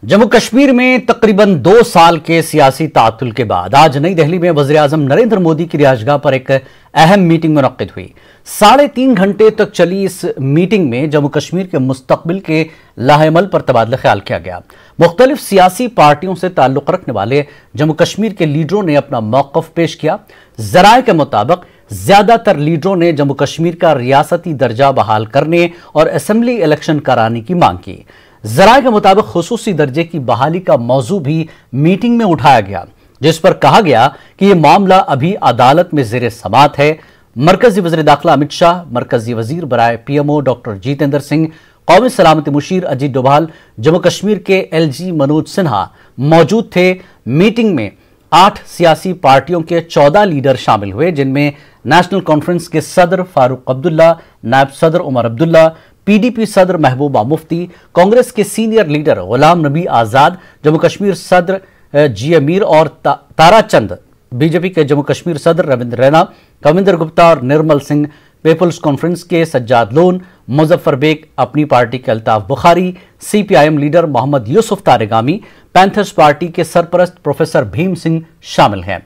जम्मू कश्मीर में तकरीबन 2 साल के सियासी तातुल के बाद आज नई दिल्ली में वज़ीर-ए-आज़म नरेंद्र मोदी की रिहाइशगाह पर एक अहम मीटिंग मुनक्किद हुई। 3.5 घंटे तक चली इस मीटिंग में जम्मू कश्मीर के मुस्तकबिल के लाहेअमल पर तबादला ख्याल किया गया। मुख्तलिफ सियासी पार्टियों से ताल्लुक रखने वाले जम्मू कश्मीर के लीडरों ने अपना मौक़िफ़ पेश किया। ज़राए के मुताबिक ज्यादातर लीडरों ने जम्मू कश्मीर का रियासती दर्जा बहाल करने और असेंबली इलेक्शन कराने की मांग की। ज़राए के मुताबिक खुसूसी दर्जे की बहाली का मौजू भी मीटिंग में उठाया गया, जिस पर कहा गया कि यह मामला अभी अदालत में ज़ेरे समाअत है। मरकजी वज़ीर दाखिला अमित शाह, मरकजी वज़ीर बराए पीएमओ डॉक्टर जितेंद्र सिंह, कौमी सलामती मुशीर अजीत डोभाल, जम्मू कश्मीर के एलजी मनोज सिन्हा मौजूद थे। मीटिंग में 8 सियासी पार्टियों के 14 लीडर शामिल हुए, जिनमें नेशनल कॉन्फ्रेंस के सदर फारूक अब्दुल्ला, नायब सदर उमर अब्दुल्ला, पीडीपी सदर महबूबा मुफ्ती, कांग्रेस के सीनियर लीडर गुलाम नबी आजाद, जम्मू कश्मीर सदर जी अमीर और ताराचंद, बीजेपी के जम्मू कश्मीर सदर रविंद्र रैना, कविंदर गुप्ता और निर्मल सिंह, पीपुल्स कॉन्फ्रेंस के सज्जाद लोन, मुजफ्फर बेग, अपनी पार्टी के Altaf Bukhari, CPIM leader Mohammad Yusuf Tarigami, Panthers party के सरपरस्त प्रोफेसर भीम सिंह शामिल हैं।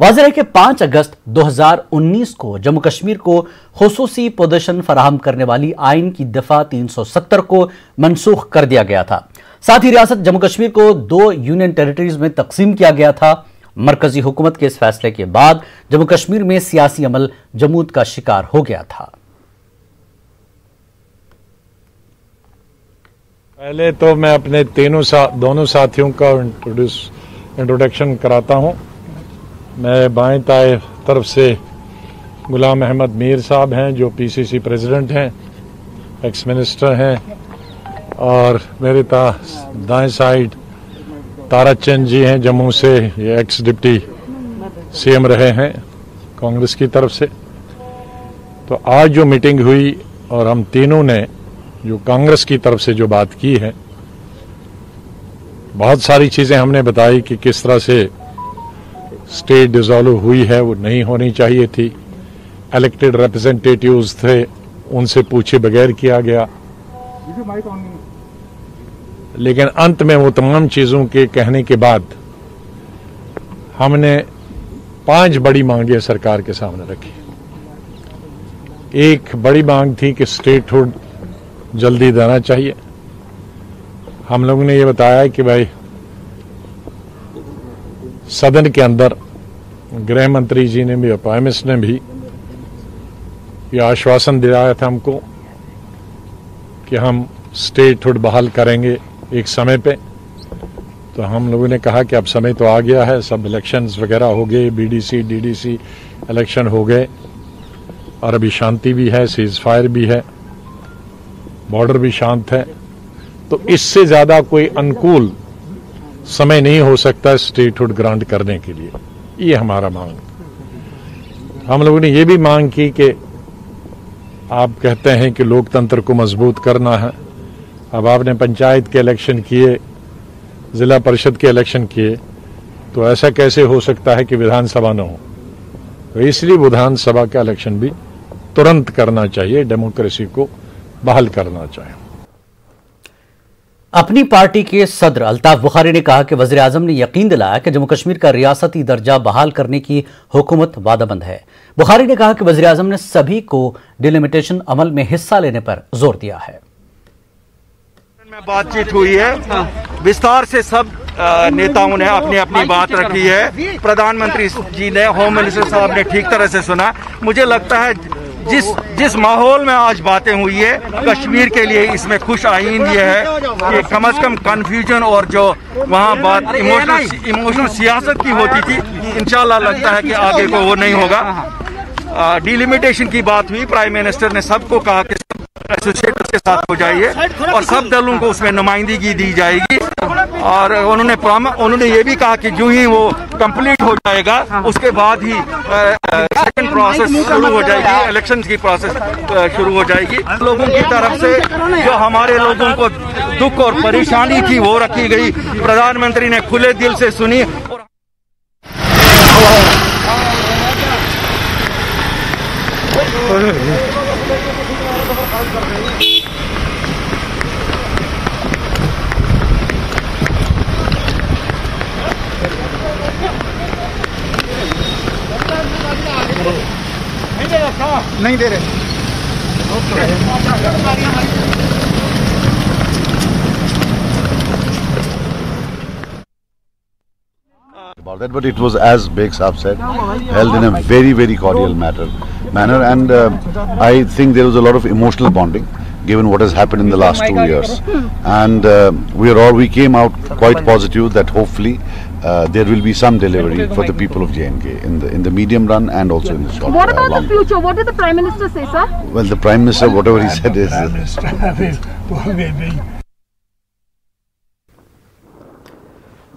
वाज़ेह है कि 5 अगस्त 2019 को जम्मू कश्मीर को खुसूसी पोजीशन फराहम करने वाली आइन की दफा 370 को मनसूख कर दिया गया था। साथ ही रियासत जम्मू कश्मीर को 2 यूनियन टेरिटरीज में तकसीम किया गया था। मरकजी हुकूमत के इस फैसले के बाद जम्मू कश्मीर में सियासी अमल जमूद का शिकार हो गया था। पहले तो मैं अपने दोनों साथियों का इंट्रोडक्शन कराता हूं। मैं बाएं तरफ से गुलाम अहमद मीर साहब हैं, जो पीसीसी प्रेसिडेंट हैं, एक्स मिनिस्टर हैं, और मेरे दाएं साइड ताराचंद जी हैं, जम्मू से, ये एक्स डिप्टी सीएम रहे हैं कांग्रेस की तरफ से। तो आज जो मीटिंग हुई और हम तीनों ने जो कांग्रेस की तरफ से जो बात की है, बहुत सारी चीजें हमने बताई कि किस तरह से स्टेट डिसॉल्व हुई है, वो नहीं होनी चाहिए थी। इलेक्टेड रिप्रेजेंटेटिव्स थे, उनसे पूछे बगैर किया गया। लेकिन अंत में वो तमाम चीजों के कहने के बाद हमने 5 बड़ी मांगें सरकार के सामने रखी। एक बड़ी मांग थी कि स्टेटहुड जल्दी देना चाहिए। हम लोगों ने ये बताया कि भाई सदन के अंदर गृह मंत्री जी ने भी और प्राइम मिनिस्टर ने भी ये आश्वासन दिलाया था हमको कि हम स्टेटहुड बहाल करेंगे एक समय पे। तो हम लोगों ने कहा कि अब समय तो आ गया है, सब इलेक्शंस वगैरह हो गए, बीडीसी डीडीसी इलेक्शन हो गए, और अभी शांति भी है, सीज फायर भी है, बॉर्डर भी शांत है। तो इससे ज्यादा कोई अनुकूल समय नहीं हो सकता स्टेटहुड ग्रांट करने के लिए। ये हमारा मांग। हम लोगों ने ये भी मांग की कि आप कहते हैं कि लोकतंत्र को मजबूत करना है, अब आपने पंचायत के इलेक्शन किए, जिला परिषद के इलेक्शन किए, तो ऐसा कैसे हो सकता है कि विधानसभा न हो? तो इसलिए विधानसभा का इलेक्शन भी तुरंत करना चाहिए, डेमोक्रेसी को बहाल करना चाहिए। अपनी पार्टी के सदर अल्ताफ बुखारी ने कहा कि वज़ीर-ए-आज़म ने यकीन दिलाया कि जम्मू कश्मीर का रियासती दर्जा बहाल करने की हुकूमत वादामंद है। बुखारी ने कहा कि वज़ीर-ए-आज़म ने सभी को डिलिमिटेशन अमल में हिस्सा लेने पर जोर दिया है। बातचीत हुई है, विस्तार से सब नेताओं ने अपनी अपनी बात रखी है। प्रधानमंत्री जी ने, होम मिनिस्टर साहब ने ठीक तरह से सुना। मुझे लगता है जिस माहौल में आज बातें हुई है, कश्मीर के लिए इसमें खुश आइन ये है कि कम से कम कन्फ्यूजन और जो वहाँ बात इमोशनल सियासत की होती थी, इंशाल्लाह लगता है कि आगे को वो नहीं होगा। डिलिमिटेशन की बात हुई, प्राइम मिनिस्टर ने सबको कहा कि एसोसिएट्स के साथ हो जाइए और सब दलों को उसमें नुमाइंदगी दी जाएगी। और उन्होंने ये भी कहा कि जो ही वो कंप्लीट हो जाएगा उसके बाद ही सेकंड प्रोसेस शुरू हो जाएगी, इलेक्शन की प्रोसेस शुरू हो जाएगी। लोगों की तरफ से जो हमारे लोगों को दुख और परेशानी थी वो रखी गई, प्रधानमंत्री ने खुले दिल से सुनी। नहीं दे रहे। About that, but it was, as Beg Saab said, held in a very cordial manner, and I think there was a lot of emotional bonding, given what has happened in the last 2 years, and we came out quite positive that hopefully there will be some delivery for the people of JNK in the medium run and also in the short run. What about the future? What did the Prime Minister say, sir? Well, the Prime Minister, whatever he said is.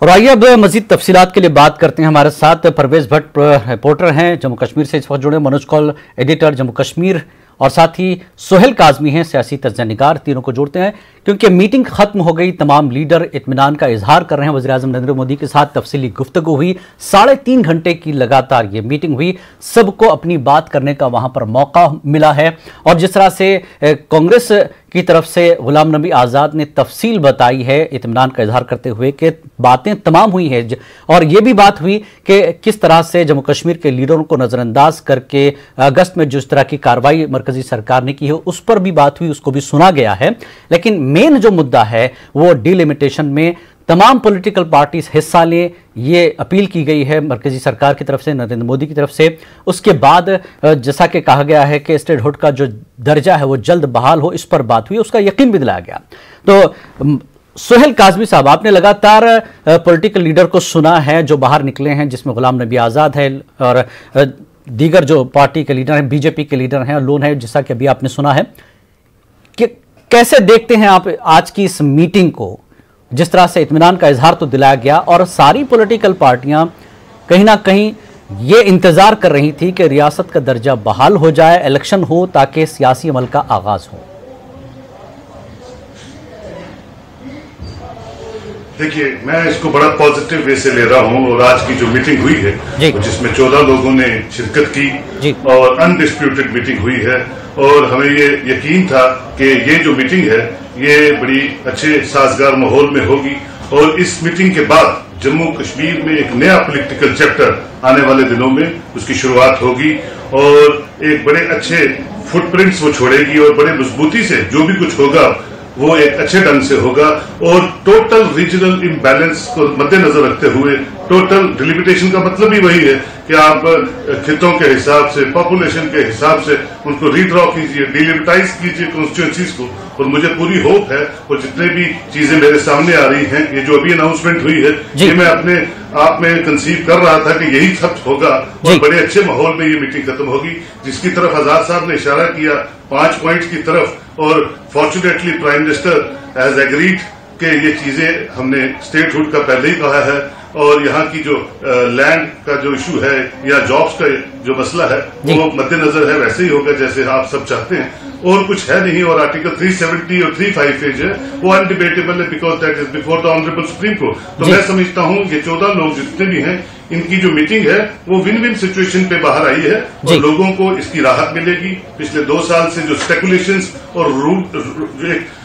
और आइए अब मजीद तफसीलात के लिए बात करते हैं। हमारे साथ परवेज भट्ट रिपोर्टर हैं जम्मू कश्मीर से, इस वक्त जुड़े, मनोज कौल एडिटर जम्मू कश्मीर, और साथ ही सोहेल काजमी हैं सियासी तज्ज़िया-निगार। तीनों को जोड़ते हैं क्योंकि मीटिंग खत्म हो गई, तमाम लीडर इत्मीनान का इजहार कर रहे हैं। वज़ीर-ए-आज़म नरेंद्र मोदी के साथ तफसीली गुफ्तगू हुई, 3.5 घंटे की लगातार ये मीटिंग हुई, सबको अपनी बात करने का वहां पर मौका मिला है। और जिस तरह से कांग्रेस की तरफ से गुलाम नबी आज़ाद ने तफसील बताई है इत्मीनान का इजहार करते हुए कि बातें तमाम हुई हैं, और ये भी बात हुई कि किस तरह से जम्मू कश्मीर के लीडरों को नज़रअंदाज करके अगस्त में जिस तरह की कार्रवाई मरकजी सरकार ने की है उस पर भी बात हुई, उसको भी सुना गया है। लेकिन मेन जो मुद्दा है वो डिलिमिटेशन में तमाम पॉलिटिकल पार्टीज हिस्सा लें, ये अपील की गई है मरकजी सरकार की तरफ से, नरेंद्र मोदी की तरफ से। उसके बाद जैसा कि कहा गया है कि स्टेटहुड का जो दर्जा है वो जल्द बहाल हो, इस पर बात हुई, उसका यकीन भी दिलाया गया। तो सोहेल काजमी साहब, आपने लगातार पॉलिटिकल लीडर को सुना है जो बाहर निकले हैं, जिसमें गुलाम नबी आज़ाद है और दीगर जो पार्टी के लीडर हैं, बीजेपी के लीडर हैं, लोन है, जैसा कि अभी आपने सुना है। कि कैसे देखते हैं आप आज की इस मीटिंग को, जिस तरह से इत्मीनान का इजहार तो दिलाया गया और सारी पॉलिटिकल पार्टियां कहीं ना कहीं ये इंतजार कर रही थी कि रियासत का दर्जा बहाल हो जाए, इलेक्शन हो, ताकि सियासी अमल का आगाज हो। देखिए, मैं इसको बड़ा पॉजिटिव वे से ले रहा हूं, और आज की जो मीटिंग हुई है जिसमें 14 लोगों ने शिरकत की और अनडिस्प्यूटेड मीटिंग हुई है, और हमें ये यकीन था कि ये जो मीटिंग है ये बड़ी अच्छे साजगार माहौल में होगी, और इस मीटिंग के बाद जम्मू कश्मीर में एक नया पॉलिटिकल चैप्टर आने वाले दिनों में उसकी शुरुआत होगी, और एक बड़े अच्छे फुटप्रिंट्स वो छोड़ेगी, और बड़े मजबूती से जो भी कुछ होगा वो एक अच्छे ढंग से होगा। और टोटल रीजनल इम्बैलेंस को मद्देनजर रखते हुए, टोटल डिलिमिटेशन का मतलब ही वही है कि आप खितों के हिसाब से, पॉपुलेशन के हिसाब से उनको रीड्रॉ कीजिए, डिलिमिटाइज कीजिए कॉन्स्टिट्यूएंसीज को। और मुझे पूरी होप है, और जितने भी चीजें मेरे सामने आ रही हैं, ये जो अभी अनाउंसमेंट हुई है, ये मैं अपने आप में कंसीव कर रहा था कि यही खत्म होगा, और बड़े अच्छे माहौल में ये मीटिंग खत्म होगी, जिसकी तरफ आजाद साहब ने इशारा किया 5 पॉइंट्स की तरफ। और fortunately prime minister has agreed कि ये चीजें हमने स्टेटहुड का पहले ही कहा है, और यहाँ की जो लैंड का जो इशू है या जॉब्स का जो मसला है वो मद्देनजर है, वैसे ही होगा जैसे आप सब चाहते हैं, और कुछ है नहीं। और आर्टिकल 370 और 355 है वो अनडिबेटेबल है, because that is before the honourable supreme court. तो मैं समझता हूँ ये 14 लोग जितने भी हैं, इनकी जो मीटिंग है वो विन विन सिचुएशन पे बाहर आई है, और लोगों को इसकी राहत मिलेगी। पिछले 2 साल से जो स्पेकुलेशंस और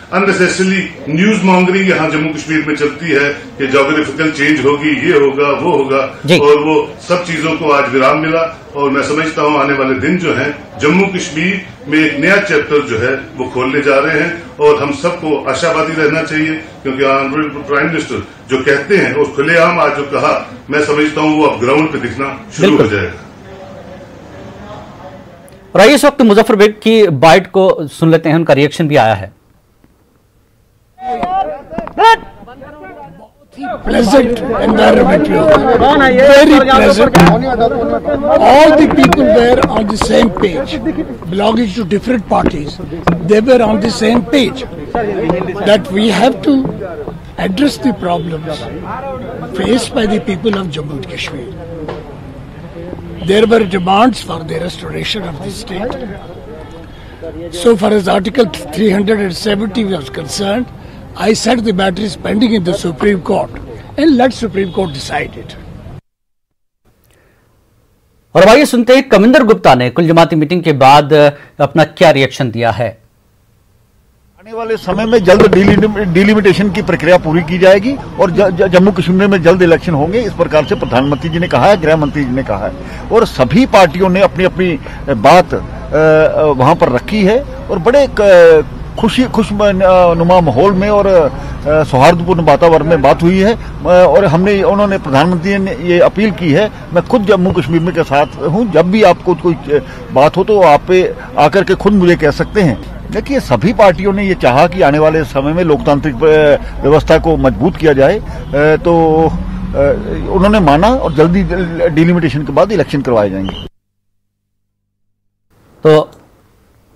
अननेसेसरली न्यूज मॉन्गरिंग यहाँ जम्मू कश्मीर में चलती है कि ज्योग्राफिकल चेंज होगी, ये होगा, वो होगा, और वो सब चीजों को आज विराम मिला। और मैं समझता हूँ आने वाले दिन जो हैं जम्मू कश्मीर में एक नया चैप्टर जो है वो खोलने जा रहे हैं, और हम सबको आशावादी रहना चाहिए, क्योंकि ऑनरेबल प्राइम मिनिस्टर जो कहते हैं और खुलेआम आज जो कहा, मैं समझता हूँ वो अब ग्राउंड पे दिखना शुरू हो जाएगा। और इस वक्त मुजफ्फर बेग की बाइट को सुन लेते हैं, उनका रिएक्शन भी आया है। Pleasant environment, very pleasant. All the people were on the same page, belonging to different parties. They were on the same page that we have to address the problems faced by the people of Jammu and Kashmir. There were demands for the restoration of the state. So far as Article 370 was concerned, I said the matter is pending in the Supreme Court, and let Supreme Court decide it. और आइए सुनते हैं कविंदर गुप्ता ने कुल जमाती meeting के बाद अपना क्या रिएक्शन दिया है। आने वाले समय में जल्द डिलिमिटेशन की प्रक्रिया पूरी की जाएगी और जम्मू कश्मीर में जल्द इलेक्शन होंगे, इस प्रकार से प्रधानमंत्री जी ने कहा है, गृह मंत्री जी ने कहा है और सभी पार्टियों ने अपनी अपनी बात वहां पर रखी है और बड़े खुशनुमा माहौल में और सौहार्दपूर्ण वातावरण में बात हुई है और उन्होंने प्रधानमंत्री ने ये अपील की है, मैं खुद जम्मू कश्मीर में के साथ हूं, जब भी आपको कोई बात हो तो आप पे आकर के खुद मुझे कह सकते हैं। देखिए सभी पार्टियों ने ये चाहा कि आने वाले समय में लोकतांत्रिक व्यवस्था को मजबूत किया जाए, तो उन्होंने माना और जल्दी डिलिमिटेशन के बाद इलेक्शन करवाए जाएंगे। तो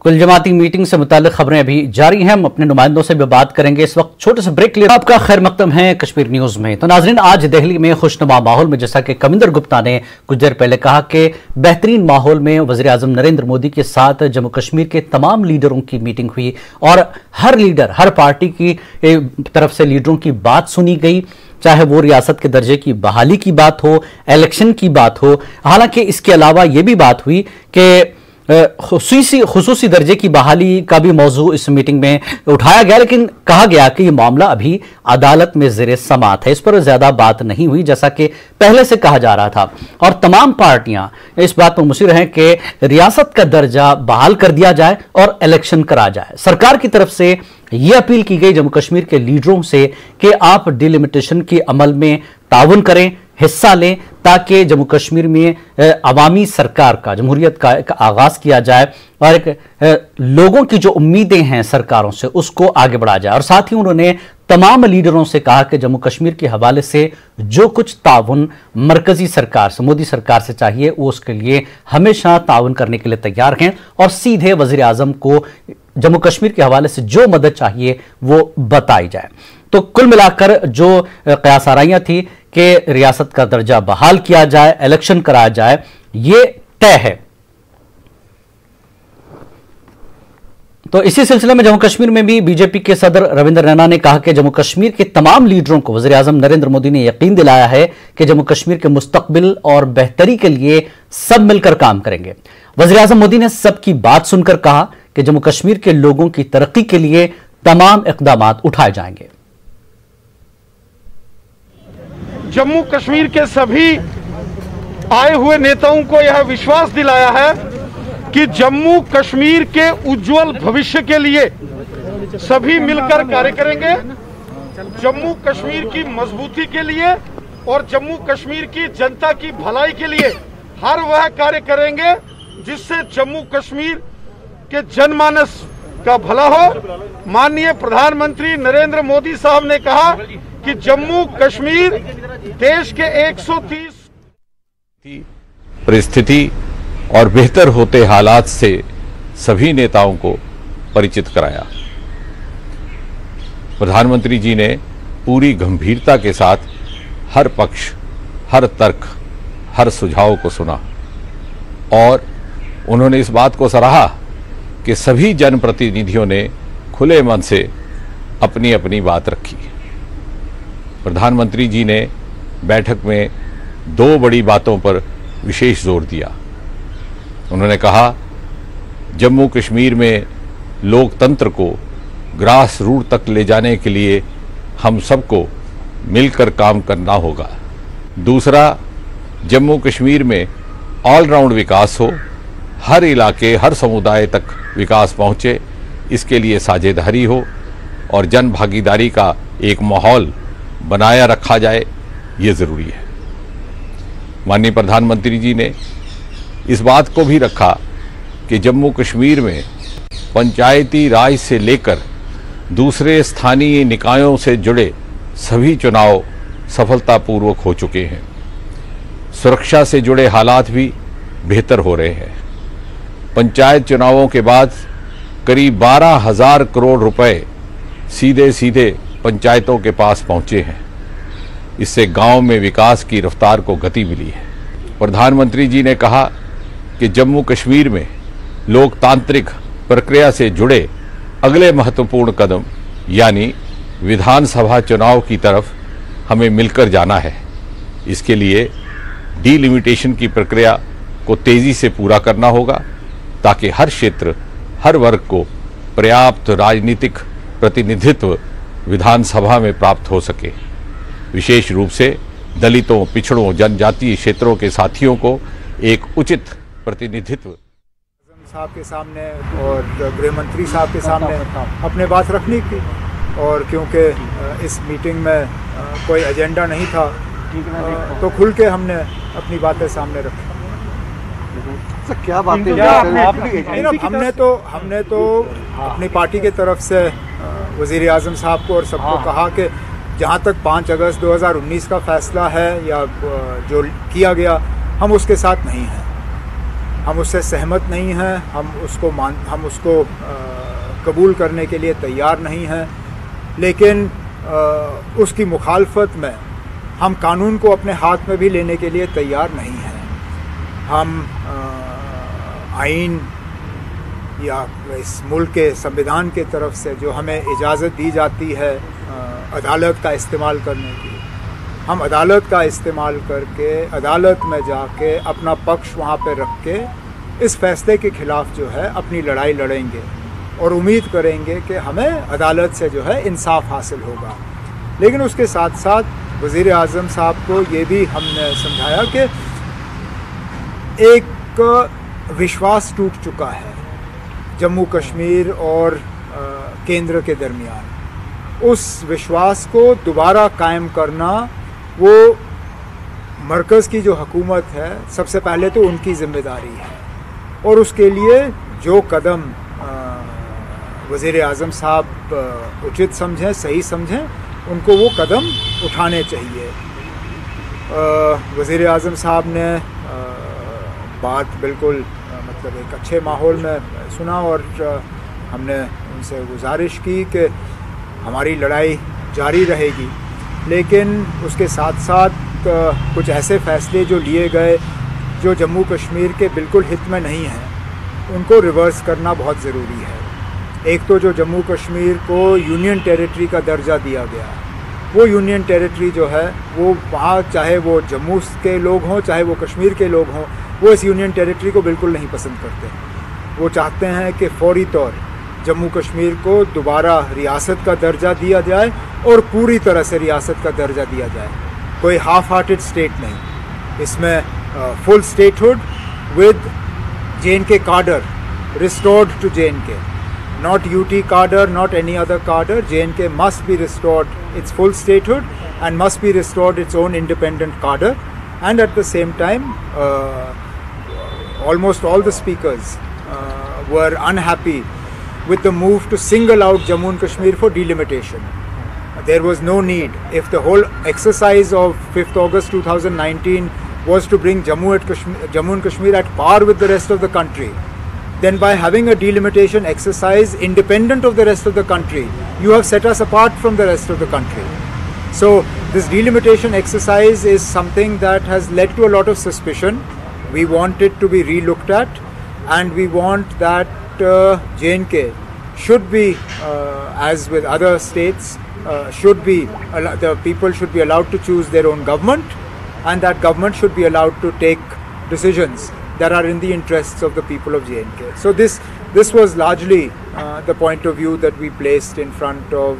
कुल जमाती मीटिंग से मुताल्लिक खबरें अभी जारी हैं, हम अपने नुमाइंदों से भी बात करेंगे। इस वक्त छोटे से ब्रेक लिए आपका खैर मकदम है कश्मीर न्यूज में। तो नाजरीन, आज दिल्ली में खुशनुमा माहौल में, जैसा कि कविंदर गुप्ता ने कुछ देर पहले कहा कि बेहतरीन माहौल में वज़ीर आज़म नरेंद्र मोदी के साथ जम्मू कश्मीर के तमाम लीडरों की मीटिंग हुई और हर लीडर, हर पार्टी की तरफ से लीडरों की बात सुनी गई, चाहे वो रियासत के दर्जे की बहाली की बात हो, इलेक्शन की बात हो। हालांकि इसके अलावा ये भी बात हुई कि खुसूसी दर्जे की बहाली का भी मौजू इस मीटिंग में उठाया गया, लेकिन कहा गया कि यह मामला अभी अदालत में ज़ेरे समाअत है, इस पर ज्यादा बात नहीं हुई जैसा कि पहले से कहा जा रहा था। और तमाम पार्टियां इस बात पर मुसिर हैं कि रियासत का दर्जा बहाल कर दिया जाए और इलेक्शन करा जाए। सरकार की तरफ से यह अपील की गई जम्मू कश्मीर के लीडरों से कि आप डिलिमिटेशन के अमल में ताउन करें, हिस्सा लें, ताकि जम्मू कश्मीर में अवामी सरकार का, जमहूरियत का एक आगाज किया जाए और एक लोगों की जो उम्मीदें हैं सरकारों से उसको आगे बढ़ाया जाए। और साथ ही उन्होंने तमाम लीडरों से कहा कि जम्मू कश्मीर के हवाले से जो कुछ ताउन मरकजी सरकार से, मोदी सरकार से चाहिए, वो उसके लिए हमेशा ताउन करने के लिए तैयार हैं और सीधे वजीर आजम को जम्मू कश्मीर के हवाले से जो मदद चाहिए वो बताई जाए। तो कुल मिलाकर जो कयासाराइयां थी कि रियासत का दर्जा बहाल किया जाए, इलेक्शन कराया जाए, ये तय है। तो इसी सिलसिले में जम्मू कश्मीर में भी बीजेपी के सदर रविंद्र रैना ने कहा कि जम्मू कश्मीर के तमाम लीडरों को वज़ीर आज़म नरेंद्र मोदी ने यकीन दिलाया है कि जम्मू कश्मीर के मुस्तकबिल और बेहतरी के लिए सब मिलकर काम करेंगे। वज़ीर आज़म मोदी ने सबकी बात सुनकर कहा कि जम्मू कश्मीर के लोगों की तरक्की के लिए तमाम इक़दाम उठाए जाएंगे। जम्मू कश्मीर के सभी आए हुए नेताओं को यह विश्वास दिलाया है कि जम्मू कश्मीर के उज्जवल भविष्य के लिए सभी मिलकर कार्य करेंगे, जम्मू कश्मीर की मजबूती के लिए और जम्मू कश्मीर की जनता की भलाई के लिए हर वह कार्य करेंगे जिससे जम्मू कश्मीर के जनमानस का भला हो। माननीय प्रधानमंत्री नरेंद्र मोदी साहब ने कहा कि जम्मू कश्मीर देश के 130 परिस्थिति और बेहतर होते हालात से सभी नेताओं को परिचित कराया। प्रधानमंत्री जी ने पूरी गंभीरता के साथ हर पक्ष, हर तर्क, हर सुझाव को सुना और उन्होंने इस बात को सराहा कि सभी जनप्रतिनिधियों ने खुले मन से अपनी अपनी बात रखी। प्रधानमंत्री जी ने बैठक में दो बड़ी बातों पर विशेष जोर दिया। उन्होंने कहा, जम्मू कश्मीर में लोकतंत्र को ग्रास रूट तक ले जाने के लिए हम सबको मिलकर काम करना होगा। दूसरा, जम्मू कश्मीर में ऑलराउंड विकास हो, हर इलाके, हर समुदाय तक विकास पहुंचे, इसके लिए साझेदारी हो और जन भागीदारी का एक माहौल बनाया रखा जाए, ये ज़रूरी है। माननीय प्रधानमंत्री जी ने इस बात को भी रखा कि जम्मू कश्मीर में पंचायती राज से लेकर दूसरे स्थानीय निकायों से जुड़े सभी चुनाव सफलतापूर्वक हो चुके हैं। सुरक्षा से जुड़े हालात भी बेहतर हो रहे हैं। पंचायत चुनावों के बाद करीब 12,000 करोड़ रुपए सीधे सीधे पंचायतों के पास पहुंचे हैं। इससे गांव में विकास की रफ्तार को गति मिली है। प्रधानमंत्री जी ने कहा कि जम्मू कश्मीर में लोकतांत्रिक प्रक्रिया से जुड़े अगले महत्वपूर्ण कदम यानी विधानसभा चुनाव की तरफ हमें मिलकर जाना है। इसके लिए डिलिमिटेशन की प्रक्रिया को तेजी से पूरा करना होगा ताकि हर क्षेत्र, हर वर्ग को पर्याप्त राजनीतिक प्रतिनिधित्व विधानसभा में प्राप्त हो सके। विशेष रूप से दलितों, पिछड़ों, जनजातीय क्षेत्रों के साथियों को एक उचित प्रतिनिधित्व साहब के सामने और गृह मंत्री साहब के सामने अपने बात रखनी थी, और क्योंकि इस मीटिंग में कोई एजेंडा नहीं था तो खुल के हमने अपनी बातें सामने रखी। क्या बातें हमने तो अपनी पार्टी की तरफ से वज़ीर आज़म साहब को और सबको कहा कि जहाँ तक 5 अगस्त 2019 का फैसला है या जो किया गया, हम उसके साथ नहीं हैं, हम उससे सहमत नहीं हैं, हम उसको कबूल करने के लिए तैयार नहीं हैं। लेकिन उसकी मुखालफत में हम कानून को अपने हाथ में भी लेने के लिए तैयार नहीं हैं। हम आइन या इस मुल्क के संविधान के तरफ से जो हमें इजाज़त दी जाती है अदालत का इस्तेमाल करने की, हम अदालत का इस्तेमाल करके अदालत में जाके अपना पक्ष वहाँ पे रख के इस फैसले के ख़िलाफ़ जो है अपनी लड़ाई लड़ेंगे और उम्मीद करेंगे कि हमें अदालत से जो है इंसाफ हासिल होगा। लेकिन उसके साथ साथ वज़ीर आज़म साहब को ये भी हमने समझाया कि एक विश्वास टूट चुका है जम्मू कश्मीर और केंद्र के दरमियान। उस विश्वास को दोबारा कायम करना वो मरकज़ की जो हुकूमत है, सबसे पहले तो उनकी ज़िम्मेदारी है, और उसके लिए जो कदम वज़ीर आज़म साहब उचित समझें, सही समझें, उनको वो कदम उठाने चाहिए। वज़ीर आज़म साहब ने बात बिल्कुल मतलब एक अच्छे माहौल में सुना, और हमने उनसे गुजारिश की कि हमारी लड़ाई जारी रहेगी, लेकिन उसके साथ साथ कुछ ऐसे फ़ैसले जो लिए गए जो जम्मू कश्मीर के बिल्कुल हित में नहीं हैं, उनको रिवर्स करना बहुत ज़रूरी है। एक तो जो जम्मू कश्मीर को यूनियन टेरिटरी का दर्जा दिया गया, वो यूनियन टेरिटरी जो है वो वहाँ, चाहे वो जम्मू के लोग हों चाहे वो कश्मीर के लोग हों, वो इस यूनियन टेरिटरी को बिल्कुल नहीं पसंद करते। वो चाहते हैं कि फौरी तौर जम्मू कश्मीर को दोबारा रियासत का दर्जा दिया जाए और पूरी तरह से रियासत का दर्जा दिया जाए, कोई हाफ हार्टेड स्टेट नहीं। इसमें full statehood with JNK cadre restored to JNK, not UT cadre, not any other cadre. JNK must be restored its full statehood and must be restored its own independent cadre. And at the same time, almost all the speakers were unhappy with the move to single out Jammu and Kashmir for delimitation. There was no need. If the whole exercise of 5th August 2019 was to bring Jammu and Kashmir at par with the rest of the country, then by having a delimitation exercise independent of the rest of the country, you have set us apart from the rest of the country. So this delimitation exercise is something that has led to a lot of suspicion. We want it to be re-looked at, and we want that JNK should be, as with other states, the people should be allowed to choose their own government, and that government should be allowed to take decisions that are in the interests of the people of JNK. So this was largely the point of view that we placed in front of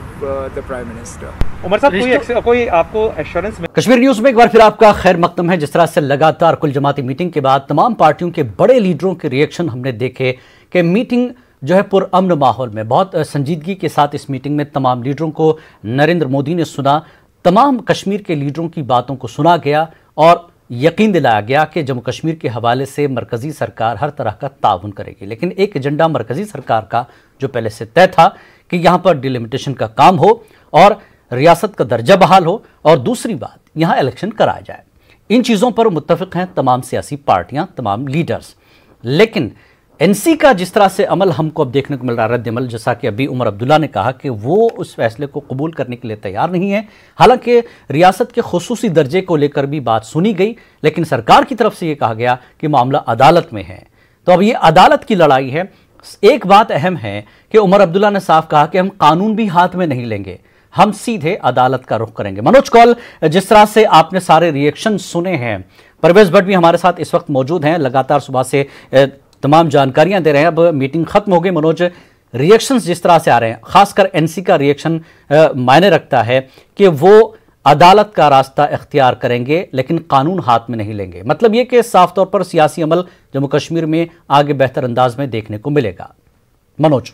the Prime Minister. Umar साहब, कोई आपको assurance में? Kashmir news में एक बार फिर आपका खैर मकदम है। जिस तरह से लगातार कुल जमाती मीटिंग के बाद तमाम पार्टियों के बड़े लीडरों के रिएक्शन हमने देखे कि मीटिंग जो है पुरअमन माहौल में, बहुत संजीदगी के साथ इस मीटिंग में तमाम लीडरों को नरेंद्र मोदी ने सुना, तमाम कश्मीर के लीडरों की बातों को सुना गया और यकीन दिलाया गया कि जम्मू कश्मीर के हवाले से मरकज़ी सरकार हर तरह का ताउन करेगी। लेकिन एक एजेंडा मरकज़ी सरकार का जो पहले से तय था कि यहाँ पर डिलिमिटेशन का काम हो और रियासत का दर्जा बहाल हो, और दूसरी बात यहाँ इलेक्शन कराया जाए। इन चीज़ों पर मुत्तफिक हैं तमाम सियासी पार्टियाँ, तमाम लीडर्स। लेकिन एनसी का जिस तरह से अमल हमको अब देखने को मिल रहा है, रद्द अमल, जैसा कि अभी उमर अब्दुल्ला ने कहा कि वो उस फैसले को कबूल करने के लिए तैयार नहीं है। हालांकि रियासत के खुसूसी दर्जे को लेकर भी बात सुनी गई, लेकिन सरकार की तरफ से ये कहा गया कि मामला अदालत में है। तो अब ये अदालत की लड़ाई है। एक बात अहम है कि उमर अब्दुल्ला ने साफ कहा कि हम कानून भी हाथ में नहीं लेंगे, हम सीधे अदालत का रुख करेंगे। मनोज कौल, जिस तरह से आपने सारे रिएक्शन सुने हैं, परवेज भट्ट भी हमारे साथ इस वक्त मौजूद हैं, लगातार सुबह से तमाम जानकारियां दे रहे हैं। अब मीटिंग खत्म हो गई। मनोज, रिएक्शंस जिस तरह से आ रहे हैं, खासकर एनसी का रिएक्शन मायने रखता है कि वो अदालत का रास्ता इख्तियार करेंगे लेकिन कानून हाथ में नहीं लेंगे। मतलब यह कि साफ तौर पर सियासी अमल जम्मू कश्मीर में आगे बेहतर अंदाज में देखने को मिलेगा। मनोज।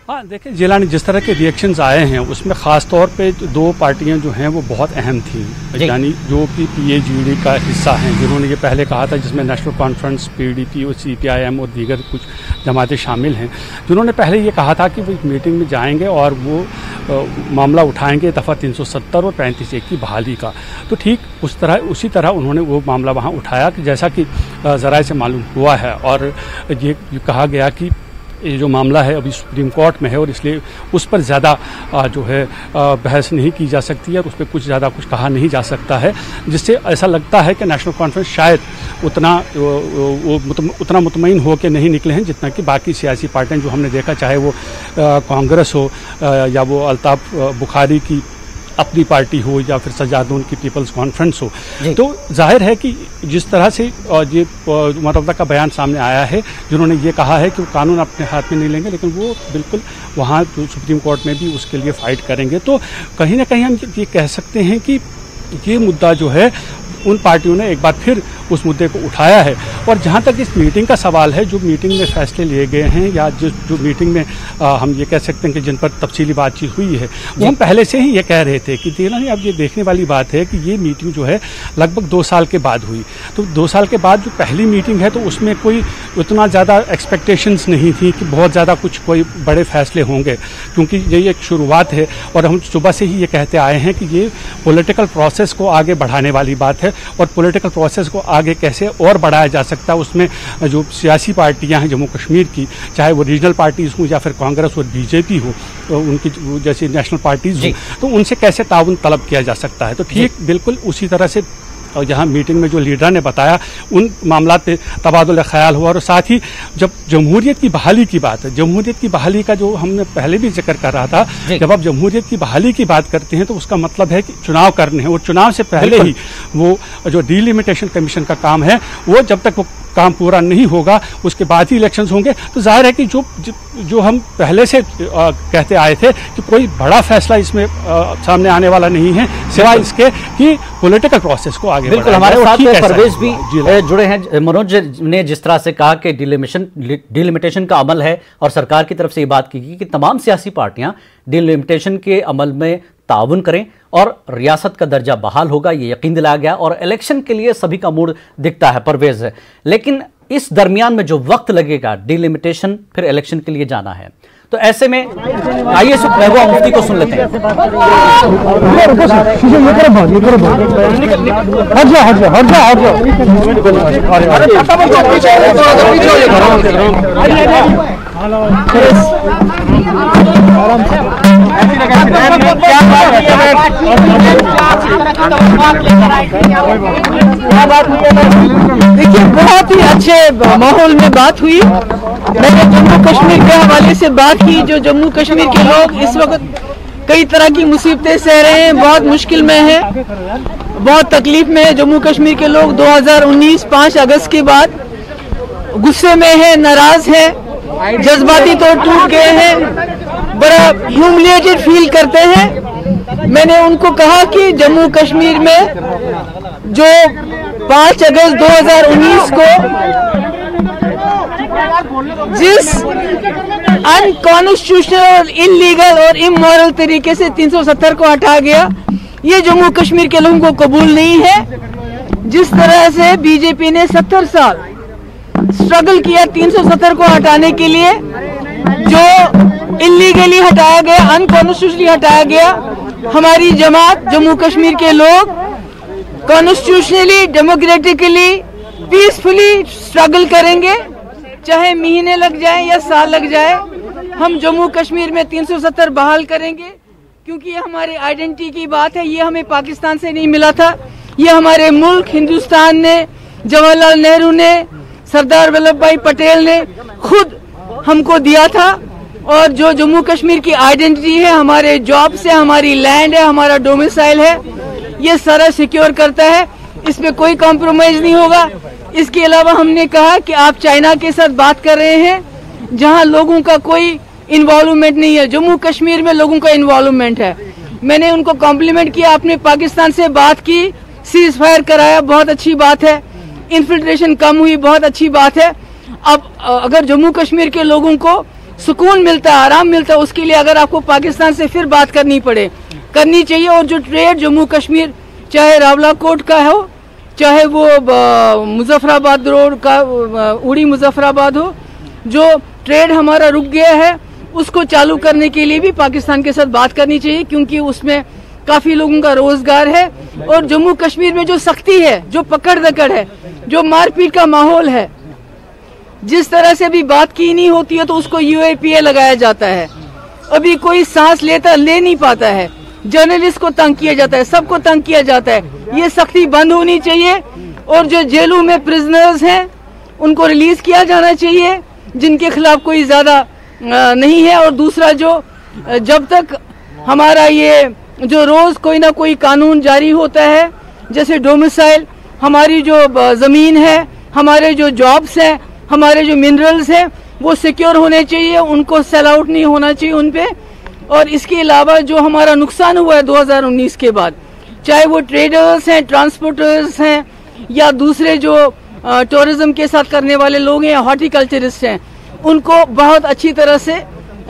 हाँ देखिए जिलानी, जिस तरह के रिएक्शंस आए हैं उसमें ख़ास तौर पे दो पार्टियां जो हैं वो बहुत अहम थी, यानी जो कि PAGD का हिस्सा हैं, जिन्होंने ये पहले कहा था, जिसमें नेशनल कॉन्फ्रेंस, PDP और CPIM और दीगर कुछ जमातें शामिल हैं, जिन्होंने पहले ये कहा था कि वो मीटिंग में जाएंगे और वो मामला उठाएंगे दफ़ा 370 और 35A की बहाली का। तो ठीक उसी तरह उन्होंने वो मामला वहाँ उठाया कि जैसा कि ज़राए से मालूम हुआ है, और ये कहा गया कि ये जो मामला है अभी सुप्रीम कोर्ट में है और इसलिए उस पर ज़्यादा जो है बहस नहीं की जा सकती है और उस पर कुछ ज़्यादा कुछ कहा नहीं जा सकता है, जिससे ऐसा लगता है कि नेशनल कॉन्फ्रेंस शायद उतना मुतमईन हो के नहीं निकले हैं जितना कि बाकी सियासी पार्टियां जो हमने देखा, चाहे वो कांग्रेस हो या वो अल्ताफ बुखारी की अपनी पार्टी हो या फिर सजादून की पीपल्स कॉन्फ्रेंस हो। तो जाहिर है कि जिस तरह से ये मुतवक्का का बयान सामने आया है, जिन्होंने ये कहा है कि वो कानून अपने हाथ में नहीं लेंगे लेकिन वो बिल्कुल वहाँ सुप्रीम कोर्ट में भी उसके लिए फाइट करेंगे, तो कहीं ना कहीं हम ये कह सकते हैं कि ये मुद्दा जो है उन पार्टियों ने एक बार फिर उस मुद्दे को उठाया है। और जहाँ तक इस मीटिंग का सवाल है, जो मीटिंग में फैसले लिए गए हैं या जो मीटिंग में हम ये कह सकते हैं कि जिन पर तफसीली बातचीत हुई है, वो हम पहले से ही ये कह रहे थे कि अब ये देखने वाली बात है कि ये मीटिंग जो है लगभग 2 साल के बाद हुई। तो 2 साल के बाद जो पहली मीटिंग है तो उसमें कोई उतना ज़्यादा एक्सपेक्टेशंस नहीं थी कि बहुत ज़्यादा कुछ कोई बड़े फैसले होंगे, क्योंकि ये एक शुरुआत है और हम सुबह से ही ये कहते आए हैं कि ये पॉलिटिकल प्रोसेस को आगे बढ़ाने वाली बात है और पॉलिटिकल प्रोसेस को आगे कैसे और बढ़ाया जा सकता है, उसमें जो सियासी पार्टियां हैं जम्मू कश्मीर की, चाहे वो रीजनल पार्टीज हों या फिर कांग्रेस और बीजेपी हो, उनकी जैसी नेशनल पार्टीज हो, तो उनसे कैसे ताउन तलब किया जा सकता है। तो ठीक बिल्कुल उसी तरह से और जहाँ मीटिंग में जो लीडर ने बताया उन मामला पे तबादुल ख्याल हुआ। और साथ ही जब जमहूरियत की बहाली की बात है, जमहूरियत की बहाली का जो हमने पहले भी जिक्र कर रहा था, जब आप जमहूरियत की बहाली की बात करते हैं तो उसका मतलब है कि चुनाव करने हैं और चुनाव से पहले ही वो जो डिलिमिटेशन कमीशन का काम है वो जब तक वो काम पूरा नहीं होगा उसके बाद ही इलेक्शंस होंगे। तो जाहिर है कि जो हम पहले से कहते आए थे कि कोई बड़ा फैसला इसमें सामने आने वाला नहीं है सिवाय इसके कि पॉलिटिकल प्रोसेस को आगे बिल्कुल। हमारे साथ परवेज भी जुड़े हैं। मनोज ने जिस तरह से कहा कि डिलिमिटेशन का अमल है और सरकार की तरफ से ये बात की गई कि तमाम सियासी पार्टियां डिलिमिटेशन के अमल में ताउन करें और रियासत का दर्जा बहाल होगा, ये यकीन दिलाया गया और इलेक्शन के लिए सभी का मूड दिखता है परवेज। लेकिन इस दरमियान में जो वक्त लगेगा डिलिमिटेशन फिर इलेक्शन के लिए जाना है, तो ऐसे में आइए महबूबा मुफ्ती को सुन लेते हैं। देखिए बहुत ही अच्छे माहौल में बात हुई। मैंने जम्मू कश्मीर के हवाले से बात की। जो जम्मू कश्मीर के लोग इस वक्त कई तरह की मुसीबतें सह रहे हैं, बहुत मुश्किल में है, बहुत तकलीफ में है। जम्मू कश्मीर के लोग 2019 5 अगस्त के बाद गुस्से में है, नाराज है, जज्बाती तौर टूट गए हैं, बड़ा ह्यूमिलिएटेड फील करते हैं। मैंने उनको कहा कि जम्मू कश्मीर में जो 5 अगस्त 2019 को जिस अनकॉन्स्टिट्यूशनल, इलीगल और इमोरल तरीके से 370 को हटाया गया, ये जम्मू कश्मीर के लोगों को कबूल नहीं है। जिस तरह से बीजेपी ने 70 साल स्ट्रगल किया 370 को हटाने के लिए, जो इलीगली हटाया गया, अनकॉन्स्टिट्यूशनली हटाया गया, हमारी जमात जम्मू कश्मीर के लोग कॉन्स्टिट्यूशनली, डेमोक्रेटिकली, पीसफुली स्ट्रगल करेंगे, चाहे महीने लग जाए या साल लग जाए। हम जम्मू कश्मीर में 370 बहाल करेंगे, क्योंकि ये हमारे आइडेंटिटी की बात है। ये हमें पाकिस्तान से नहीं मिला था, ये हमारे मुल्क हिंदुस्तान ने, जवाहरलाल नेहरू ने, सरदार वल्लभ भाई पटेल ने खुद हमको दिया था। और जो जम्मू कश्मीर की आइडेंटिटी है, हमारे जॉब से, हमारी लैंड है, हमारा डोमिसाइल है, ये सारा सिक्योर करता है। इसमें कोई कॉम्प्रोमाइज नहीं होगा। इसके अलावा हमने कहा कि आप चाइना के साथ बात कर रहे हैं जहां लोगों का कोई इन्वॉल्वमेंट नहीं है। जम्मू कश्मीर में लोगों का इन्वॉल्वमेंट है। मैंने उनको कॉम्प्लीमेंट किया, आपने पाकिस्तान से बात की, सीज फायर कराया, बहुत अच्छी बात है। इन्फिल्ट्रेशन कम हुई, बहुत अच्छी बात है। अब अगर जम्मू कश्मीर के लोगों को सुकून मिलता है, आराम मिलता है, उसके लिए अगर आपको पाकिस्तान से फिर बात करनी चाहिए। और जो ट्रेड जम्मू कश्मीर, चाहे रावलाकोट का हो, चाहे वो मुजफ्फराबाद रोड का उड़ी मुजफ्फराबाद हो, जो ट्रेड हमारा रुक गया है उसको चालू करने के लिए भी पाकिस्तान के साथ बात करनी चाहिए, क्योंकि उसमें काफी लोगों का रोजगार है। और जम्मू कश्मीर में जो सख्ती है, जो पकड़ दकड़ है, जो मारपीट का माहौल है, जिस तरह से भी बात की नहीं होती है तो उसको यूएपीए लगाया जाता है। अभी कोई सांस ले नहीं पाता है, जर्नलिस्ट को तंग किया जाता है, सबको तंग किया जाता है। ये सख्ती बंद होनी चाहिए और जो जेलों में प्रिजनर्स हैं उनको रिलीज किया जाना चाहिए, जिनके खिलाफ कोई ज्यादा नहीं है। और दूसरा, जो जब तक हमारा ये जो रोज कोई ना कोई कानून जारी होता है, जैसे डोमिसाइल, हमारी जो जमीन है, हमारे जो जॉब्स हैं, हमारे जो मिनरल्स हैं, वो सिक्योर होने चाहिए, उनको सेल आउट नहीं होना चाहिए उन पे। और इसके अलावा जो हमारा नुकसान हुआ है 2019 के बाद, चाहे वो ट्रेडर्स हैं, ट्रांसपोर्टर्स हैं, या दूसरे जो टूरिज्म के साथ करने वाले लोग हैं, हॉर्टिकल्चरिस्ट हैं, उनको बहुत अच्छी तरह से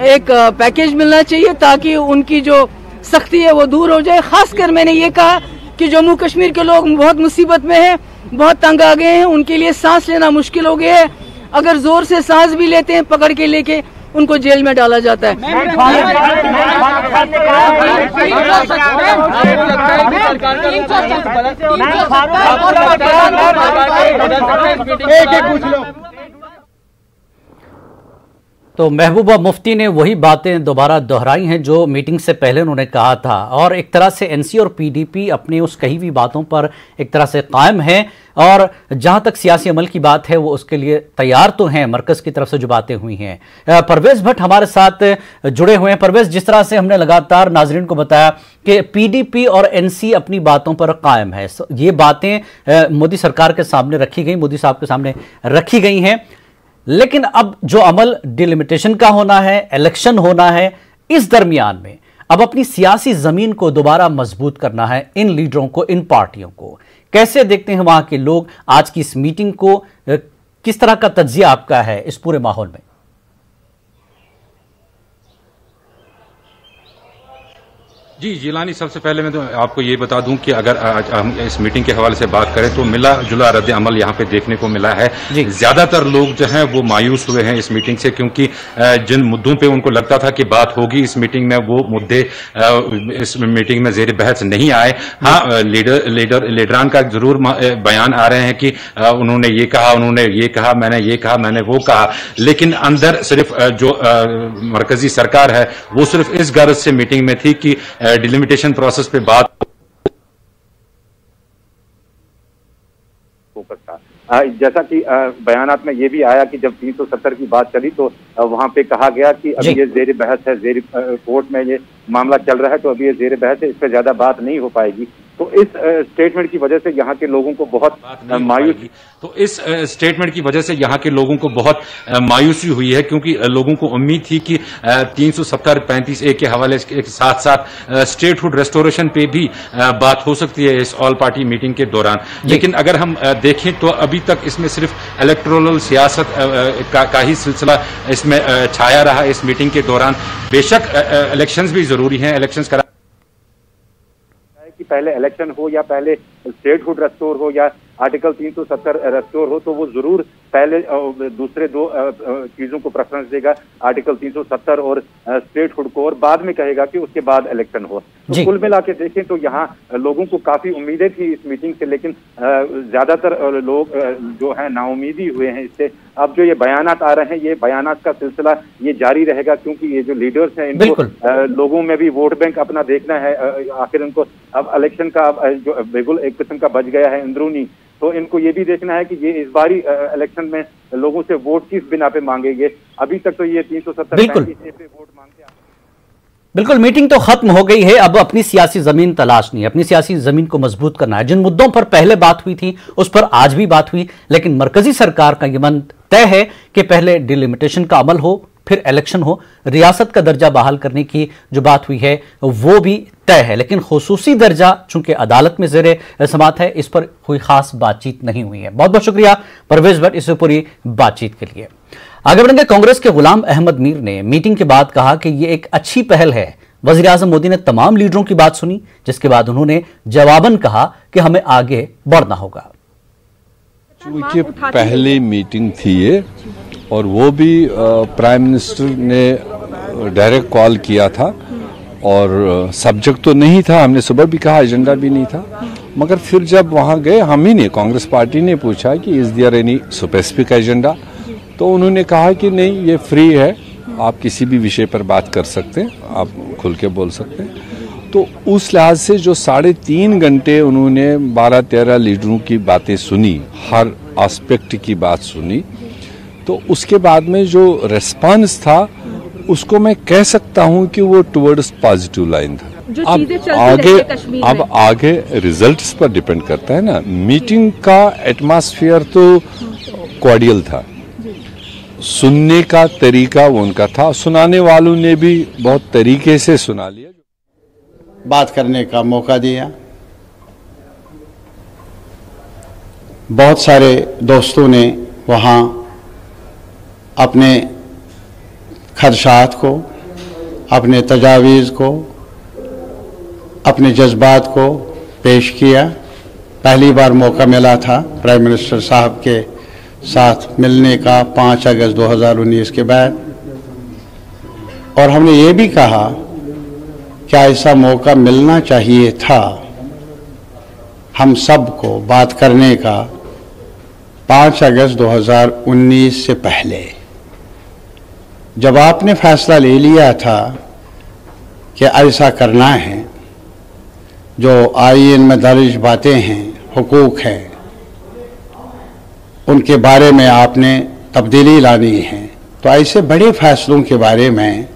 एक पैकेज मिलना चाहिए ताकि उनकी जो सख्ती है वो दूर हो जाए। खासकर मैंने ये कहा कि जम्मू कश्मीर के लोग बहुत मुसीबत में हैं, बहुत तंग आ गए हैं, उनके लिए सांस लेना मुश्किल हो गया है। अगर जोर से सांस भी लेते हैं, पकड़ के लेके उनको जेल में डाला जाता है। तो महबूबा मुफ्ती ने वही बातें दोबारा दोहराई हैं जो मीटिंग से पहले उन्होंने कहा था, और एक तरह से एनसी और पीडीपी अपनी उस कही हुई बातों पर एक तरह से कायम है, और जहां तक सियासी अमल की बात है वो उसके लिए तैयार तो हैं मरकज की तरफ से जो बातें हुई हैं। परवेज भट्ट हमारे साथ जुड़े हुए हैं। परवेज, जिस तरह से हमने लगातार नाजरीन को बताया कि पीडीपी और एनसी अपनी बातों पर कायम है, ये बातें मोदी सरकार के सामने रखी गई, मोदी साहब के सामने रखी गई हैं, लेकिन अब जो अमल डिलिमिटेशन का होना है, इलेक्शन होना है, इस दरमियान में अब अपनी सियासी जमीन को दोबारा मजबूत करना है इन लीडरों को, इन पार्टियों को। कैसे देखते हैं वहां के लोग आज की इस मीटिंग को? किस तरह का तज्जिया आपका है इस पूरे माहौल में? जी जिलानी, सबसे पहले मैं तो आपको ये बता दूं कि अगर आज हम इस मीटिंग के हवाले से बात करें तो मिला जुला रद्द अमल यहाँ पे देखने को मिला है। ज्यादातर लोग जो हैं वो मायूस हुए हैं इस मीटिंग से, क्योंकि जिन मुद्दों पे उनको लगता था कि बात होगी इस मीटिंग में, वो मुद्दे इस मीटिंग में जेर बहस नहीं आए। हाँ, लीडरान का जरूर बयान आ रहे हैं कि उन्होंने ये कहा, उन्होंने ये कहा, मैंने ये कहा, मैंने वो कहा, लेकिन अंदर सिर्फ जो मरकजी सरकार है वो सिर्फ इस गर्ज से मीटिंग में थी कि डिलिमिटेशन प्रोसेस पे बात फोकस था। जैसा कि बयानात में ये भी आया कि जब 370 की बात चली तो वहां पे कहा गया कि अभी ये जेर बहस है, जेर कोर्ट में ये मामला चल रहा है, तो अभी ये जेर बहस है, इस पर ज्यादा बात नहीं हो पाएगी। तो इस स्टेटमेंट की वजह से यहाँ के लोगों को बहुत मायूसी मायूसी हुई है, क्योंकि लोगों को उम्मीद थी कि 370-35A के हवाले के साथ साथ स्टेटहुड रेस्टोरेशन पे भी बात हो सकती है इस ऑल पार्टी मीटिंग के दौरान। लेकिन अगर हम देखें तो अभी तक इसमें सिर्फ इलेक्टोरल सियासत का ही सिलसिला इसमें छाया रहा इस मीटिंग के दौरान। बेशक इलेक्शंस भी जरूरी हैं, इलेक्शंस करा कि पहले इलेक्शन हो या पहले स्टेटहुड रेस्टोर हो या आर्टिकल 370 रेस्टोर हो, तो वो जरूर पहले दूसरे दो चीजों को प्रेफरेंस देगा, आर्टिकल 370 और स्टेटहुड को, और बाद में कहेगा कि उसके बाद इलेक्शन हो। तो कुल मिला के देखें तो यहाँ लोगों को काफी उम्मीदें थी इस मीटिंग से, लेकिन ज्यादातर लोग जो है नाउमीदी हुए हैं इससे। अब जो ये बयानात आ रहे हैं, ये बयानात का सिलसिला ये जारी रहेगा, क्योंकि ये जो लीडर्स हैं इनको लोगों में भी वोट बैंक अपना देखना है। आखिर इनको अब इलेक्शन का जो बिल्कुल एक किस्म का बच गया है अंदरूनी, तो इनको ये भी देखना है कि ये इस बारी इलेक्शन में लोगों से वोट किस बिना पे मांगेंगे। अभी तक तो ये 370 पे वोट मांगते बिल्कुल, मीटिंग तो खत्म हो गई है। अब अपनी सियासी जमीन तलाशनी है, अपनी सियासी जमीन को मजबूत करना है। जिन मुद्दों पर पहले बात हुई थी उस पर आज भी बात हुई, लेकिन मरकजी सरकार का यह मन तय है कि पहले डिलिमिटेशन का अमल हो, फिर इलेक्शन हो। रियासत का दर्जा बहाल करने की जो बात हुई है वो भी तय है, लेकिन खुसूसी दर्जा चूंकि अदालत में ज़ेरे समाअत है, इस पर कोई खास बातचीत नहीं हुई है। बहुत बहुत शुक्रिया परवेज भट्ट इस पूरी बातचीत के लिए। आगे बढ़ेंगे। कांग्रेस के गुलाम अहमद मीर ने मीटिंग के बाद कहा कि यह एक अच्छी पहल है। वजीर आजम मोदी ने तमाम लीडरों की बात सुनी, जिसके बाद उन्होंने जवाबन कहा कि हमें आगे बढ़ना होगा। चूंकि पहली मीटिंग थी ये, और वो भी प्राइम मिनिस्टर ने डायरेक्ट कॉल किया था, और सब्जेक्ट तो नहीं था, हमने सुबह भी कहा, एजेंडा भी नहीं था, मगर फिर जब वहाँ गए हम ही ने, कांग्रेस पार्टी ने पूछा कि is there any specific agenda, तो उन्होंने कहा कि नहीं, ये फ्री है, आप किसी भी विषय पर बात कर सकते हैं, आप खुल के बोल सकते हैं। तो उस लिहाज से जो 3.5 घंटे उन्होंने 12-13 लीडरों की बातें सुनी, हर एस्पेक्ट की बात सुनी, तो उसके बाद में जो रिस्पांस था उसको मैं कह सकता हूं कि वो टुवर्ड्स पॉजिटिव लाइन था। अब आगे रिजल्ट्स पर डिपेंड करता है ना। मीटिंग का एटमॉस्फेयर तो कॉर्डियल था, सुनने का तरीका वो उनका था, सुनाने वालों ने भी बहुत तरीके से सुना लिया, बात करने का मौका दिया। बहुत सारे दोस्तों ने वहाँ अपने खदशात को, अपने तजावीज़ को, अपने जज्बात को पेश किया। पहली बार मौका मिला था प्राइम मिनिस्टर साहब के साथ मिलने का 5 अगस्त 2019 के बाद, और हमने ये भी कहा कि ऐसा मौका मिलना चाहिए था हम सबको बात करने का 5 अगस्त 2019 से पहले, जब आपने फैसला ले लिया था कि ऐसा करना है, जो आईएन में दर्ज बातें हैं, हुकूक हैं, उनके बारे में आपने तब्दीली लानी है, तो ऐसे बड़े फैसलों के बारे में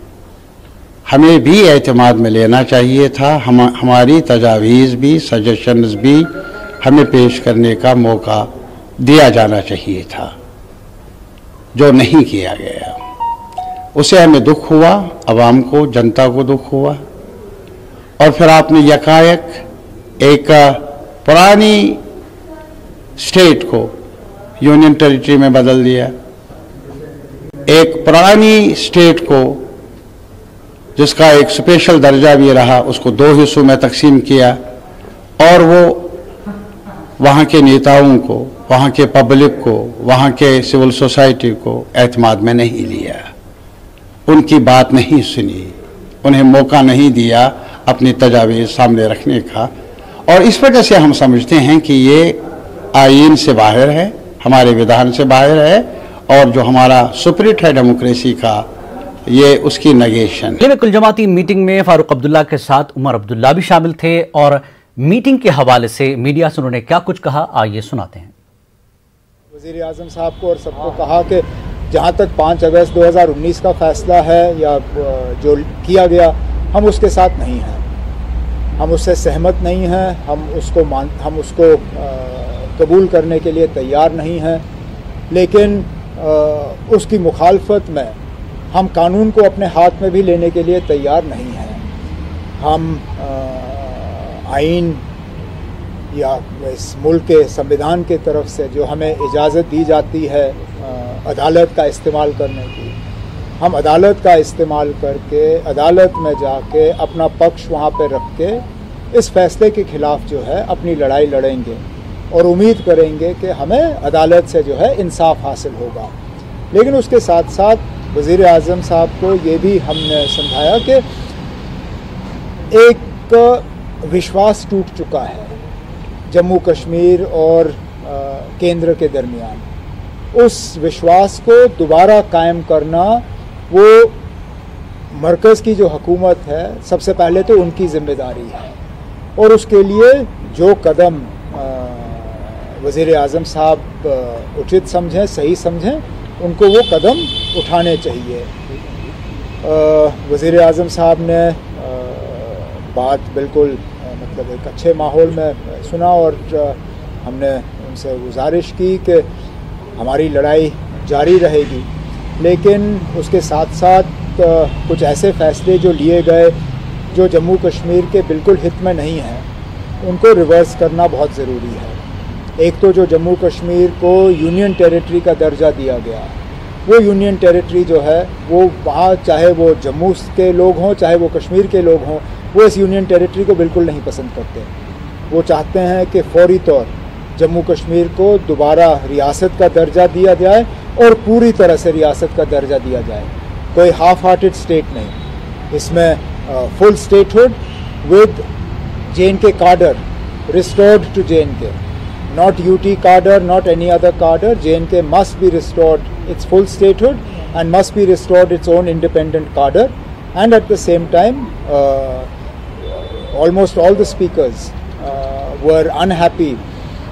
हमें भी एतमाद में लेना चाहिए था। हमारी तजावीज़ भी, सजेशंस भी हमें पेश करने का मौका दिया जाना चाहिए था, जो नहीं किया गया। उसे हमें दुख हुआ, अवाम को, जनता को दुख हुआ, और फिर आपने यकायक एक पुरानी स्टेट को यूनियन टेरिटरी में बदल दिया, एक पुरानी स्टेट को जिसका एक स्पेशल दर्जा भी रहा उसको 2 हिस्सों में तकसीम किया, और वो वहाँ के नेताओं को, वहाँ के पब्लिक को, वहाँ के सिविल सोसाइटी को एतमाद में नहीं लिया, उनकी बात नहीं सुनी, उन्हें मौका नहीं दिया अपनी तजावीज़ सामने रखने का। और इस वजह से हम समझते हैं कि ये आईन से बाहर है, हमारे विधान से बाहर है, और जो हमारा सुपरिट है डेमोक्रेसी का, ये उसकी नेगेशन। कुल जमाती मीटिंग में फारूक अब्दुल्ला के साथ उमर अब्दुल्ला भी शामिल थे, और मीटिंग के हवाले से मीडिया से उन्होंने क्या कुछ कहा, आइए सुनाते हैं। वज़ीर आज़म साहब को और सबको कहा कि जहाँ तक 5 अगस्त 2019 का फैसला है या जो किया गया, हम उसके साथ नहीं हैं, हम उससे सहमत नहीं हैं, हम उसको कबूल करने के लिए तैयार नहीं हैं, लेकिन उसकी मुखालफत में हम कानून को अपने हाथ में भी लेने के लिए तैयार नहीं हैं। हम आईन या इस मुल्क के संविधान के तरफ से जो हमें इजाज़त दी जाती है अदालत का इस्तेमाल करने की, हम अदालत का इस्तेमाल करके अदालत में जाके अपना पक्ष वहाँ पे रख के इस फैसले के ख़िलाफ़ जो है अपनी लड़ाई लड़ेंगे, और उम्मीद करेंगे कि हमें अदालत से जो है इंसाफ हासिल होगा। लेकिन उसके साथ साथ वज़ीर आज़म साहब को ये भी हमने समझाया कि एक विश्वास टूट चुका है जम्मू कश्मीर और केंद्र के दरमियान। उस विश्वास को दोबारा कायम करना वो मरकज़ की जो हुकूमत है, सबसे पहले तो उनकी ज़िम्मेदारी है, और उसके लिए जो कदम वज़ीर आज़म साहब उचित समझें, सही समझें, उनको वो कदम उठाने चाहिए। वज़ीर आज़म साहब ने बात बिल्कुल मतलब एक अच्छे माहौल में सुना और हमने उनसे गुजारिश की कि हमारी लड़ाई जारी रहेगी, लेकिन उसके साथ साथ कुछ ऐसे फैसले जो लिए गए जो जम्मू कश्मीर के बिल्कुल हित में नहीं हैं, उनको रिवर्स करना बहुत ज़रूरी है। एक तो जो जम्मू कश्मीर को यूनियन टेरिटरी का दर्जा दिया गया, वो यूनियन टेरिटरी जो है वो वहाँ चाहे वो जम्मू के लोग हों चाहे वो कश्मीर के लोग हों, वो इस यूनियन टेरिटरी को बिल्कुल नहीं पसंद करते। वो चाहते हैं कि फौरी तौर जम्मू कश्मीर को दोबारा रियासत का दर्जा दिया जाए और पूरी तरह से रियासत का दर्जा दिया जाए, कोई हाफ हार्टेड स्टेट नहीं। इसमें full statehood with JNK cadre restored to JNK, not UT cadre, not any other cadre. JNK must be restored its full statehood and must be restored its own independent cadre. And at the same time, almost all the speakers were unhappy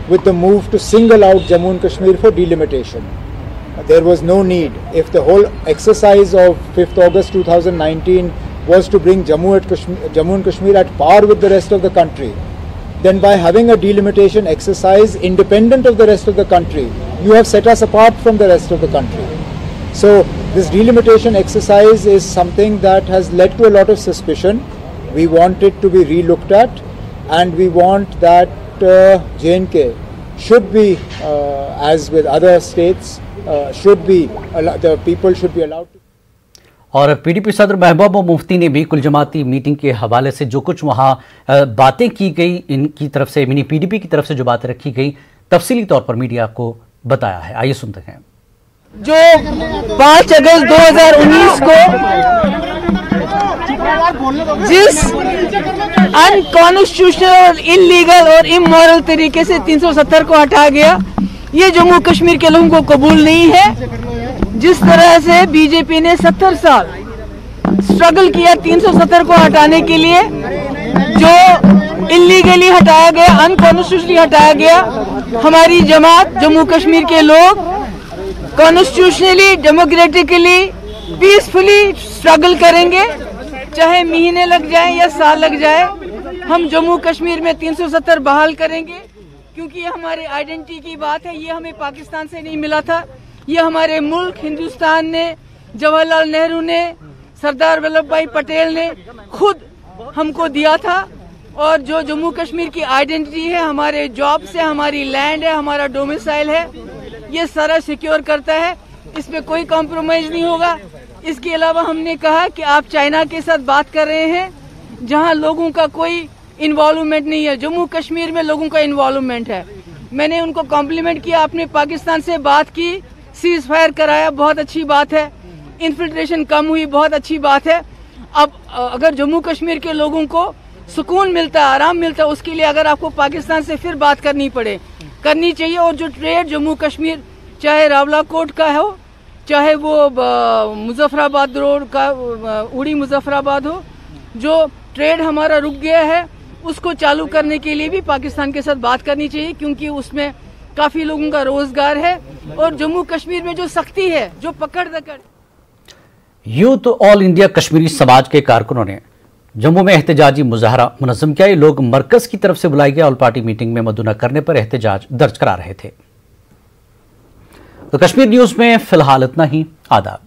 with the move to single out Jammu and Kashmir for delimitation. There was no need. If the whole exercise of 5th August 2019 was to bring Jammu and Kashmir at par with the rest of the country, then by having a delimitation exercise independent of the rest of the country, you have set us apart from the rest of the country. So this delimitation exercise is something that has led to a lot of suspicion. We want it to be re-looked at, and we want that JNK should be, as with other states, the people should be allowed to. और PDP सदर महबूबा मुफ्ती ने भी कुल जमाती meeting के हवाले से जो कुछ वहां बातें की गई, इनकी तरफ से यानी PDP की तरफ से जो बातें रखी गई, तफसीली तौर पर मीडिया को बताया है। आइए सुनते हैं। जो 5 अगस्त 2019 को जिस अनकॉन्स्टिट्यूशनल, इलीगल और इमोरल तरीके से 370 को हटाया गया, ये जम्मू कश्मीर के लोगों को कबूल नहीं है। जिस तरह से बीजेपी ने 70 साल स्ट्रगल किया 370 को हटाने के लिए, जो इलीगली हटाया गया, अनकॉन्स्टिट्यूशनली हटाया गया, हमारी जमात जम्मू कश्मीर के लोग कॉन्स्टिट्यूशनली, डेमोक्रेटिकली, पीसफुली स्ट्रगल करेंगे, चाहे महीने लग जाए या साल लग जाए। हम जम्मू कश्मीर में 370 बहाल करेंगे, क्योंकि ये हमारे आइडेंटिटी की बात है। ये हमें पाकिस्तान से नहीं मिला था, ये हमारे मुल्क हिंदुस्तान ने, जवाहरलाल नेहरू ने, सरदार वल्लभ भाई पटेल ने खुद हमको दिया था। और जो जम्मू कश्मीर की आइडेंटिटी है, हमारे जॉब से, हमारी लैंड है, हमारा डोमिसाइल है, ये सारा सिक्योर करता है। इसमें कोई कॉम्प्रोमाइज नहीं होगा। इसके अलावा हमने कहा कि आप चाइना के साथ बात कर रहे हैं, जहां लोगों का कोई इन्वॉल्वमेंट नहीं है। जम्मू कश्मीर में लोगों का इन्वॉल्वमेंट है। मैंने उनको कॉम्प्लीमेंट किया, आपने पाकिस्तान से बात की, सीज फायर कराया, बहुत अच्छी बात है। इन्फिल्ट्रेशन कम हुई, बहुत अच्छी बात है। अब अगर जम्मू कश्मीर के लोगों को सुकून मिलता है, आराम मिलता है, उसके लिए अगर आपको पाकिस्तान से फिर बात करनी चाहिए। और जो ट्रेड जम्मू कश्मीर, चाहे रावलाकोट का हो, चाहे वो मुजफ्फराबाद रोड का उड़ी मुजफ्फराबाद हो, जो ट्रेड हमारा रुक गया है, उसको चालू करने के लिए भी पाकिस्तान के साथ बात करनी चाहिए, क्योंकि उसमें काफी लोगों का रोजगार है। और जम्मू कश्मीर में जो सख्ती है, जो पकड़ दकड़। यूथ ऑल इंडिया कश्मीरी समाज के कारकुनों ने जम्मू में एहतजाजी मुजाहरा मुनज़्ज़म किया। ये लोग मरकज की तरफ से बुलाई गई ऑल पार्टी मीटिंग में मद्दू न करने पर एहतजाज दर्ज करा रहे थे। तो कश्मीर न्यूज में फिलहाल इतना ही। आदाब।